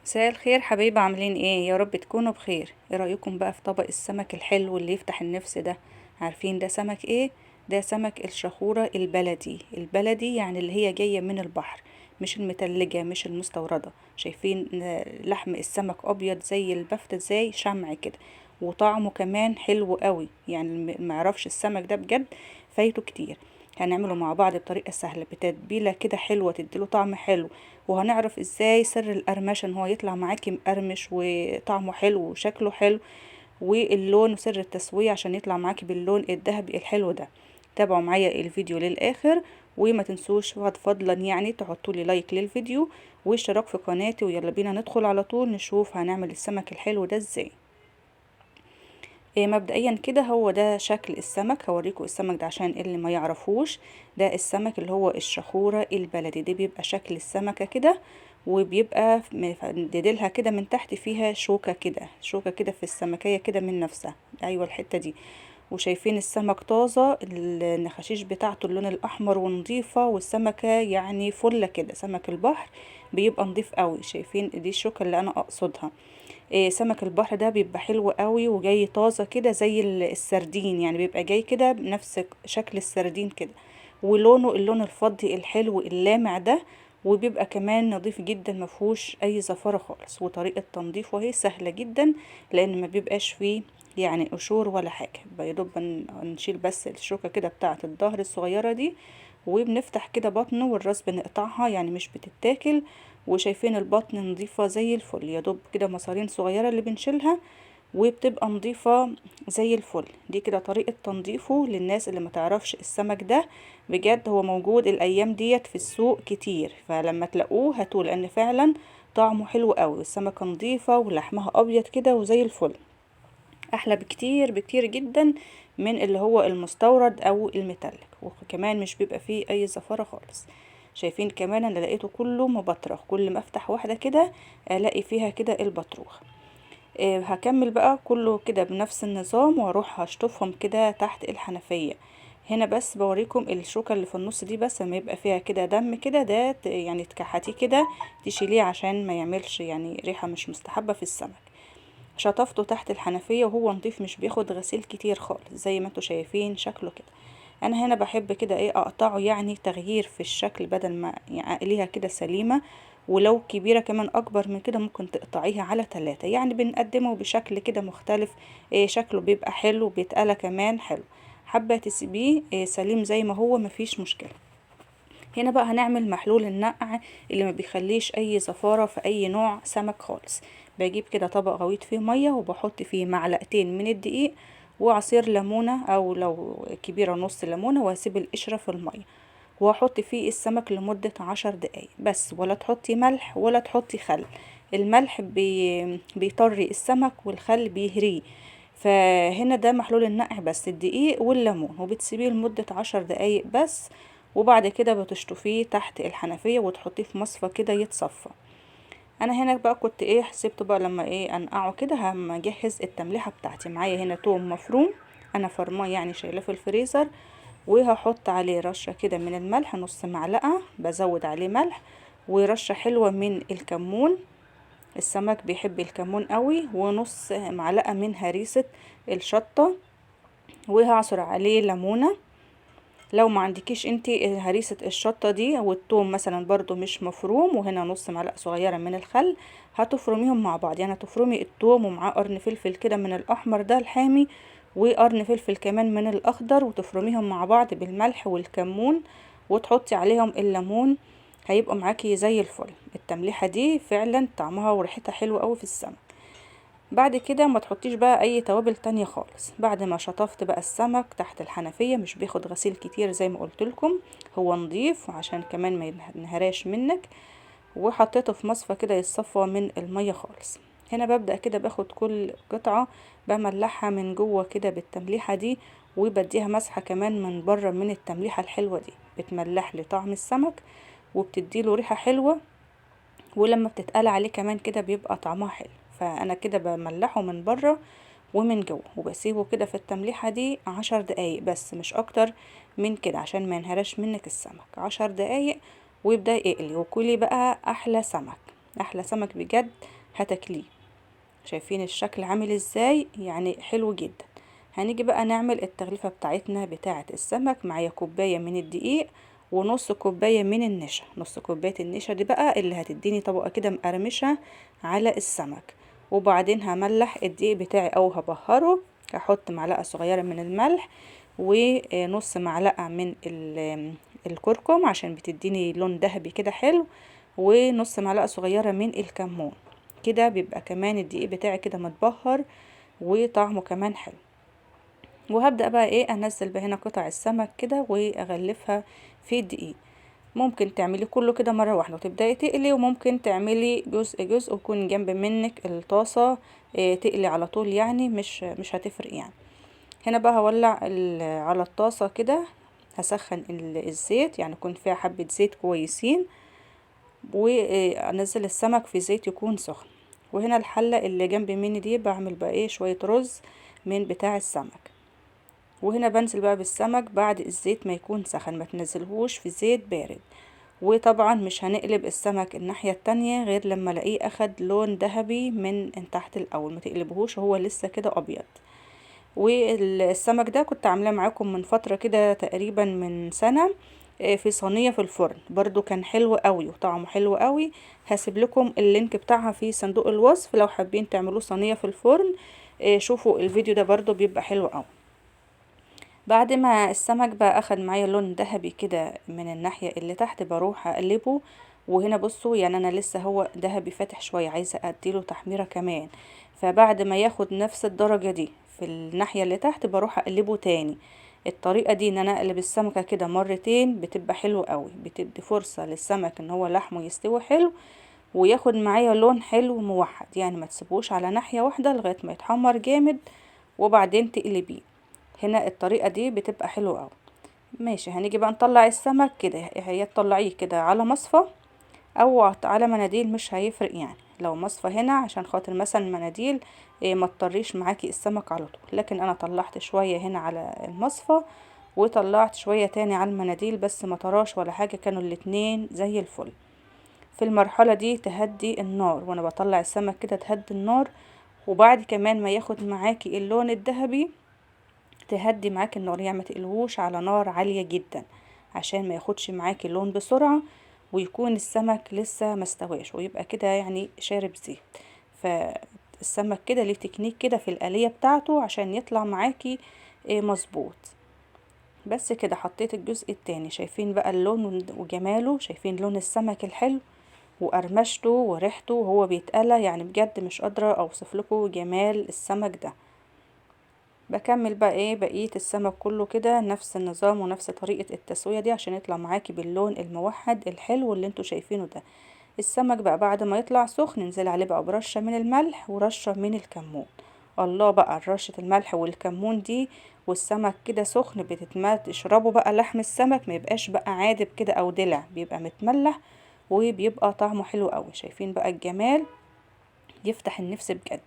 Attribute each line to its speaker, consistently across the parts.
Speaker 1: مساء الخير حبايبي، عاملين ايه؟ يا رب تكونوا بخير. ايه رأيكم بقى في طبق السمك الحلو اللي يفتح النفس ده؟ عارفين ده سمك ايه؟ ده سمك الشخورة البلدي. البلدي يعني اللي هي جاية من البحر، مش المتلجة، مش المستوردة. شايفين لحم السمك ابيض زي البفتة، زي شمع كده، وطعمه كمان حلو قوي. يعني اللي معرفش السمك ده بجد فايته كتير. هنعمله مع بعض بطريقة سهلة بتتبيلة كده حلوة تديله طعم حلو. وهنعرف ازاي سر القرمشة ان هو يطلع معاكي مقرمش وطعمه حلو وشكله حلو، واللون وسر التسوية عشان يطلع معاكي باللون الذهبي الحلو ده. تابعوا معايا الفيديو للاخر، وما تنسوش فضلا يعني تحطوا لي لايك للفيديو واشتراك في قناتي، ويلا بينا ندخل على طول نشوف هنعمل السمك الحلو ده ازاي. مبدئيا كده هو ده شكل السمك. هوريكم السمك ده عشان اللي ما يعرفوش. ده السمك اللي هو الشخورة البلدي، ده بيبقى شكل السمكة كده، وبيبقى مديدلها كده من تحت فيها شوكة كده، شوكة كده في السمكية كده من نفسها. ايوه الحتة دي. وشايفين السمك طازة، النخاشيش بتاعته اللون الاحمر ونظيفة، والسمكة يعني فلة كده. سمك البحر بيبقى نظيف قوي. شايفين دي الشوكة اللي انا اقصدها. سمك البحر ده بيبقى حلو قوي وجاي طازة كده زي السردين، يعني بيبقى جاي كده بنفس شكل السردين كده، ولونه اللون الفضي الحلو اللامع ده. وبيبقى كمان نظيف جدا، مفهوش اي زفارة خالص. وطريقة تنظيفه هي سهلة جدا، لان ما بيبقاش فيه يعني قشور ولا حاجة. يدوب نشيل بس الشوكة كده بتاعة الظهر الصغيرة دي، وبنفتح كده بطنه، والراس بنقطعها يعني مش بتتاكل. وشايفين البطن نظيفة زي الفل، يا دوب كده مصارين صغيرة اللي بنشيلها، وبتبقى نظيفة زي الفل. دي كده طريقة تنظيفه للناس اللي ما تعرفش. السمك ده بجد هو موجود الايام ديت في السوق كتير، فلما تلاقوه هاتوه، لان فعلا طعمه حلو قوي. السمكة نظيفة ولحمها ابيض كده وزي الفل، احلى بكتير بكتير جدا من اللي هو المستورد او المتلج. وكمان مش بيبقى فيه اي زفارة خالص. شايفين كمان انا لقيته كله مبطرخ، كل ما افتح واحدة كده الاقي فيها كده البطروخ. هكمل بقى كله كده بنفس النظام، واروح هشطفهم كده تحت الحنفية. هنا بس بوريكم الشوكة اللي في النص دي، بس لما يبقى فيها كده دم كده، ده يعني تكحتيه كده تشيليه عشان ما يعملش يعني ريحة مش مستحبة في السمك. شطفته تحت الحنفية وهو نضيف، مش بياخد غسيل كتير خالص زي ما انتوا شايفين شكله كده. انا هنا بحب كده ايه اقطعه، يعني تغيير في الشكل بدل ما يعني اقليها كده سليمة. ولو كبيرة كمان اكبر من كده ممكن تقطعيها على 3، يعني بنقدمه بشكل كده مختلف. إيه شكله بيبقى حلو، بيتقلى كمان حلو. حابة تسيبيه إيه سليم زي ما هو مفيش مشكلة. هنا بقى هنعمل محلول النقع اللي ما بيخليش اي زفارة في اي نوع سمك خالص. بجيب كده طبق غويط فيه مية، وبحط فيه معلقتين من الدقيق وعصير ليمونة، او لو كبيرة نص ليمونة، وهسيب القشرة في المية. وهحط فيه السمك لمدة 10 دقايق بس، ولا تحطي ملح ولا تحطي خل. الملح بيطري السمك، والخل بيهريه. فهنا ده محلول النقع بس الدقيق والليمون، وبتسيبيه لمدة 10 دقايق بس. وبعد كده بتشطفيه تحت الحنفية وتحطيه في مصفى كده يتصفى. انا هنا بقى كنت ايه حسبته بقى لما ايه انقعه كده، هم اجهز التمليحة بتاعتي. معايا هنا توم مفروم، انا فرماه يعني شايلاه في الفريزر. وهحط عليه رشة كده من الملح، نص معلقة بزود عليه ملح، ورشة حلوة من الكمون. السمك بيحب الكمون قوي. ونص معلقة من هريسة الشطة. وهعصر عليه ليمونة. لو ما عندكيش انتي هريسة الشطة دي، والثوم مثلا برضو مش مفروم، وهنا نص معلقة صغيرة من الخل، هتفرميهم مع بعض. يعني هتفرمي الثوم ومعاه قرن فلفل كده من الاحمر ده الحامي، وقرن فلفل كمان من الاخضر، وتفرميهم مع بعض بالملح والكمون، وتحطي عليهم الليمون. هيبقوا معاكي زي الفل. التمليحة دي فعلا طعمها وريحتها حلوة قوي في السمك. بعد كده ما تحطيش بقى اي توابل تانية خالص. بعد ما شطفت بقى السمك تحت الحنفية، مش بياخد غسيل كتير زي ما قلت لكم، هو نضيف وعشان كمان ما ينهراش منك. وحطيته في مصفى كده يتصفى من المية خالص. هنا ببدأ كده باخد كل قطعة بملحها من جوه كده بالتمليحة دي، وبديها مسحة كمان من بره من التمليحة الحلوة دي. بتملح لي طعم السمك وبتديله ريحة حلوة، ولما بتتقلى عليه كمان كده بيبقى طعمها حلو. فانا كده بملحه من بره ومن جوه، وبسيبه كده في التمليحة دي 10 دقايق بس، مش اكتر من كده عشان ما ينهرش منك السمك. 10 دقايق ويبدأ يقلي، وكلي بقى احلى سمك. احلى سمك بجد هتاكليه. شايفين الشكل عامل ازاي؟ يعني حلو جدا. هنيجي بقى نعمل التغليفة بتاعتنا بتاعة السمك. معايا كوباية من الدقيق ونص كوباية من النشا. نص كوباية النشا دي بقى اللي هتديني طبقة كده مقرمشة على السمك. وبعدين هملح الدقيق بتاعي او هبهره. هحط معلقة صغيرة من الملح ونص معلقة من الكركم عشان بتديني لون ذهبي كده حلو، ونص معلقة صغيرة من الكمون. كده بيبقى كمان الدقيق بتاعي كده متبهر وطعمه كمان حلو. وهبدأ بقى ايه انزل بقى هنا قطع السمك كده واغلفها في الدقيق. ممكن تعملي كله كده مرة واحدة وتبدأي تقلي، وممكن تعملي جزء جزء ويكون جنب منك الطاسة تقلي على طول، يعني مش هتفرق يعني. هنا بقى هولع على الطاسة كده، هسخن الزيت، يعني يكون فيها حبة زيت كويسين، وانزل السمك في زيت يكون سخن. وهنا الحلة اللي جنب مني دي بعمل بقى ايه شوية رز من بتاع السمك. وهنا بنزل بقى بالسمك بعد الزيت ما يكون سخن، ما تنزلهوش في زيت بارد. وطبعا مش هنقلب السمك الناحية التانية غير لما الاقيه اخد لون ذهبي من تحت الاول، ما تقلبهوش وهو لسه كده ابيض. والسمك ده كنت عاملاه معاكم من فترة كده تقريبا من سنة في صينية في الفرن، برضو كان حلو قوي وطعمه حلو قوي. هسيب لكم اللينك بتاعها في صندوق الوصف لو حابين تعملوه صينية في الفرن. شوفوا الفيديو ده برضو بيبقى حلو قوي. بعد ما السمك بقى اخد معايا لون ذهبي كده من الناحية اللي تحت، بروح اقلبه. وهنا بصوا يعني انا لسه هو ذهبي فاتح شوية، عايزة اديله تحميرة كمان. فبعد ما ياخد نفس الدرجة دي في الناحية اللي تحت بروح اقلبه تاني. الطريقة دي ان انا اقلب السمكة كده مرتين بتبقى حلوة قوي، بتدي فرصة للسمك ان هو لحمه يستوي حلو وياخد معايا لون حلو موحد، يعني ما تسيبوش على ناحية واحدة لغاية ما يتحمر جامد وبعدين تقلبيه. هنا الطريقة دي بتبقى حلوة قوي. ماشي، هنيجي بقى نطلع السمك كده، هي تطلعيه كده على مصفى او على مناديل، مش هيفرق يعني. لو مصفى هنا عشان خاطر مثلا مناديل ما تطريش معاكي السمك على طول، لكن انا طلعت شوية هنا على المصفى وطلعت شوية تاني على المناديل، بس ما طراش ولا حاجة، كانوا الاتنين زي الفل. في المرحلة دي تهدي النار، وانا بطلع السمك كده تهدي النار. وبعد كمان ما ياخد معاكي اللون الذهبي تهدي معاكي النار، يعني ما تقلهوش على نار عالية جدا عشان ما ياخدش معاكي اللون بسرعة ويكون السمك لسه مستواش ويبقى كده يعني شارب زيت. فالسمك كده ليه تكنيك كده في الآلية بتاعته عشان يطلع معاكي مظبوط. بس كده حطيت الجزء التاني. شايفين بقى اللون وجماله؟ شايفين لون السمك الحلو وقرمشته وريحته وهو بيتقلى؟ يعني بجد مش قادرة اوصف لكم جمال السمك ده. بكمل بقى ايه بقية السمك كله كده نفس النظام ونفس طريقة التسوية دي عشان يطلع معاكي باللون الموحد الحلو اللي انتوا شايفينه ده. السمك بقى بعد ما يطلع سخن ننزل عليه بقى برشة من الملح ورشة من الكمون. الله بقى رشة الملح والكمون دي والسمك كده سخن بتتمات تشربوا بقى لحم السمك، ما يبقاش بقى عادب كده او دلع، بيبقى متملح وبيبقى طعمه حلو قوي. شايفين بقى الجمال؟ يفتح النفس بجد.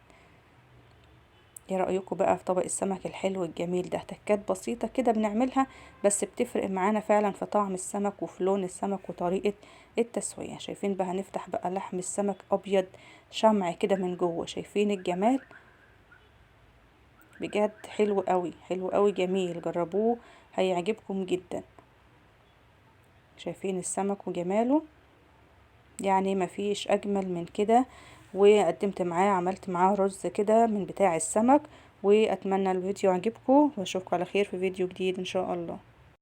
Speaker 1: ايه رأيكم بقى في طبق السمك الحلو الجميل ده؟ تكات بسيطة كده بنعملها بس بتفرق معانا فعلا في طعم السمك وفي لون السمك وطريقة التسوية. شايفين بقى؟ هنفتح بقى لحم السمك ابيض شمع كده من جوه. شايفين الجمال؟ بجد حلو قوي حلو قوي جميل، جربوه هيعجبكم جدا. شايفين السمك وجماله؟ يعني مفيش اجمل من كده. وقدمت معاه عملت معاه رز كده من بتاع السمك. واتمنى الفيديو عجبكم واشوفكم على خير في فيديو جديد ان شاء الله.